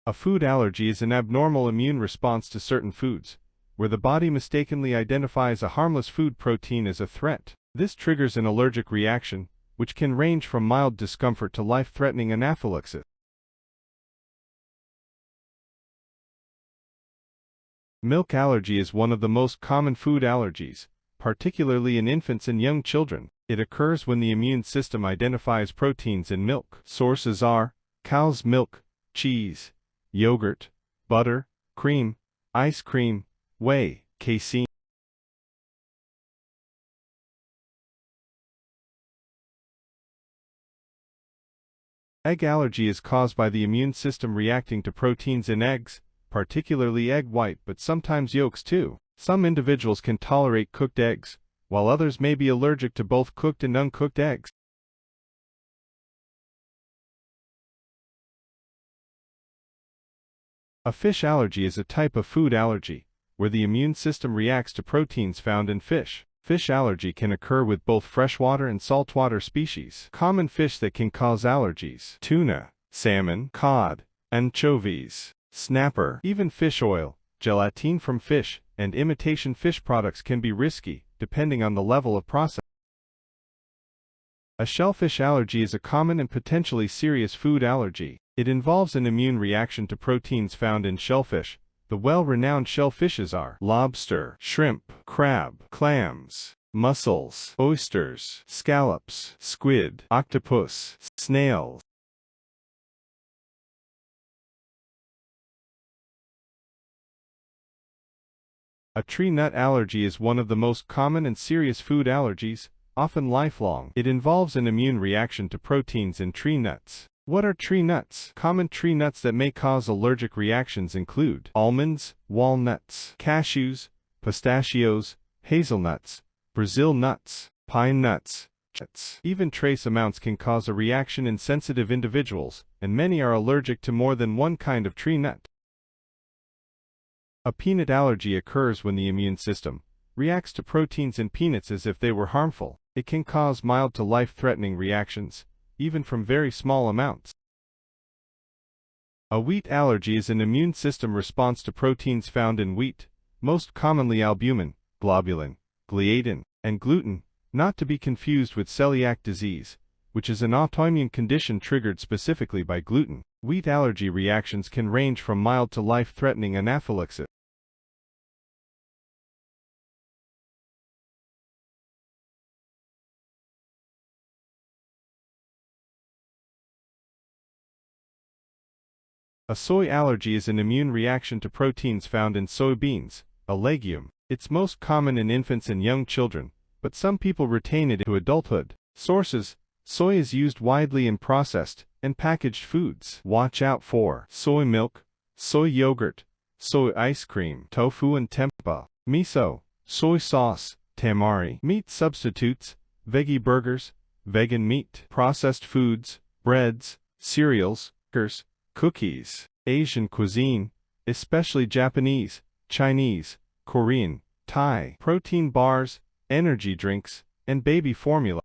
A food allergy is an abnormal immune response to certain foods, where the body mistakenly identifies a harmless food protein as a threat. This triggers an allergic reaction, which can range from mild discomfort to life-threatening anaphylaxis. Milk allergy is one of the most common food allergies, particularly in infants and young children. It occurs when the immune system identifies proteins in milk. Sources are cow's milk, cheese, yogurt, butter, cream, ice cream, whey, casein. Egg allergy is caused by the immune system reacting to proteins in eggs, particularly egg white but sometimes yolks too. Some individuals can tolerate cooked eggs, while others may be allergic to both cooked and uncooked eggs. A fish allergy is a type of food allergy, where the immune system reacts to proteins found in fish. Fish allergy can occur with both freshwater and saltwater species. Common fish that can cause allergies: tuna, salmon, cod, anchovies, snapper. Even fish oil, gelatin from fish, and imitation fish products can be risky, depending on the level of processing. A shellfish allergy is a common and potentially serious food allergy. It involves an immune reaction to proteins found in shellfish. The well-renowned shellfishes are lobster, shrimp, crab, clams, mussels, oysters, scallops, squid, octopus, snails. A tree nut allergy is one of the most common and serious food allergies, often lifelong. It involves an immune reaction to proteins in tree nuts. What are tree nuts? Common tree nuts that may cause allergic reactions include almonds, walnuts, cashews, pistachios, hazelnuts, Brazil nuts, pine nuts. Even trace amounts can cause a reaction in sensitive individuals, and many are allergic to more than one kind of tree nut. A peanut allergy occurs when the immune system reacts to proteins in peanuts as if they were harmful. It can cause mild to life-threatening reactions, even from very small amounts. A wheat allergy is an immune system response to proteins found in wheat, most commonly albumin, globulin, gliadin, and gluten, not to be confused with celiac disease, which is an autoimmune condition triggered specifically by gluten. Wheat allergy reactions can range from mild to life-threatening anaphylaxis. A soy allergy is an immune reaction to proteins found in soybeans, a legume. It's most common in infants and young children, but some people retain it into adulthood. Sources: soy is used widely in processed and packaged foods. Watch out for soy milk, soy yogurt, soy ice cream, tofu and tempeh, miso, soy sauce, tamari. Meat substitutes: veggie burgers, vegan meat, processed foods, breads, cereals, cookies. Asian cuisine, especially Japanese, Chinese, Korean, Thai. Protein bars, energy drinks, and baby formula.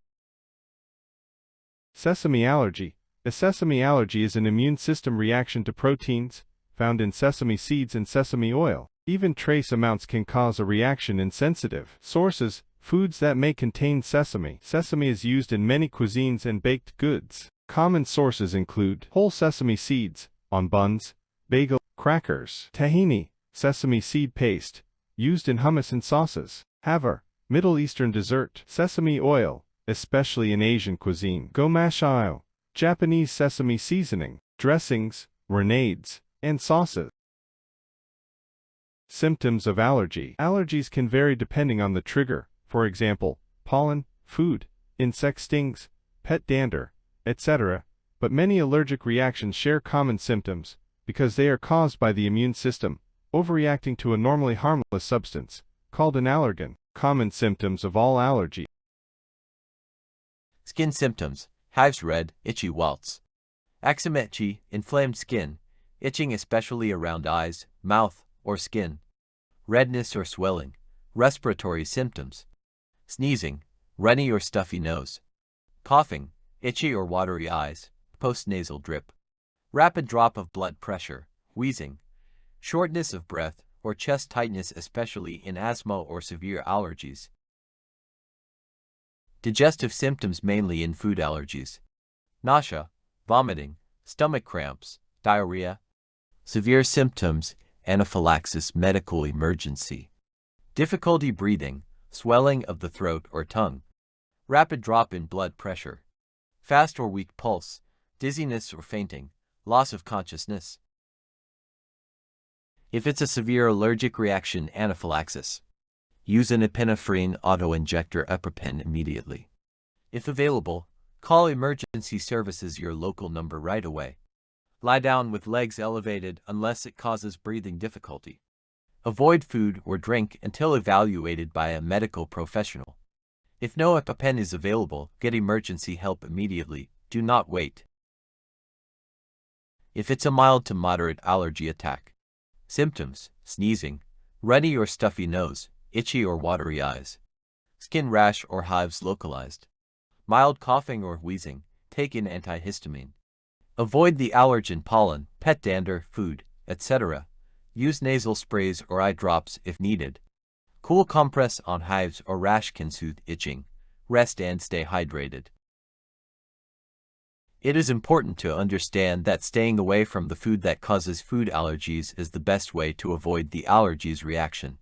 Sesame allergy. A sesame allergy is an immune system reaction to proteins found in sesame seeds and sesame oil. Even trace amounts can cause a reaction in sensitive. Sources: foods that may contain sesame. Sesame is used in many cuisines and baked goods. Common sources include whole sesame seeds, on buns, bagel, crackers. Tahini, sesame seed paste, used in hummus and sauces. Havar, Middle Eastern dessert. Sesame oil, especially in Asian cuisine. Gomashio, Japanese sesame seasoning, dressings, marinades, and sauces. Symptoms of allergy. Allergies can vary depending on the trigger, for example, pollen, food, insect stings, pet dander, etc., but many allergic reactions share common symptoms because they are caused by the immune system overreacting to a normally harmless substance, called an allergen. Common symptoms of all allergies. Skin symptoms: hives, red, itchy welts. Eczema, itchy, inflamed skin, itching especially around eyes, mouth, or skin. Redness or swelling. Respiratory symptoms: sneezing, runny or stuffy nose. Coughing, itchy or watery eyes, postnasal drip. Rapid drop of blood pressure, wheezing, shortness of breath, or chest tightness, especially in asthma or severe allergies. Digestive symptoms mainly in food allergies: nausea, vomiting, stomach cramps, diarrhea. Severe symptoms: anaphylaxis, medical emergency. Difficulty breathing, swelling of the throat or tongue, rapid drop in blood pressure, fast or weak pulse, dizziness or fainting, loss of consciousness. If it's a severe allergic reaction, anaphylaxis, use an epinephrine auto-injector EpiPen immediately. If available, call emergency services, your local number, right away. Lie down with legs elevated unless it causes breathing difficulty. Avoid food or drink until evaluated by a medical professional. If no EpiPen is available, get emergency help immediately. Do not wait. If it's a mild to moderate allergy attack, symptoms: sneezing, runny or stuffy nose, itchy or watery eyes, skin rash or hives localized, mild coughing or wheezing, take in antihistamine. Avoid the allergen pollen, pet dander, food, etc. Use nasal sprays or eye drops if needed. Cool compress on hives or rash can soothe itching. Rest and stay hydrated. It is important to understand that staying away from the food that causes food allergies is the best way to avoid the allergies reaction.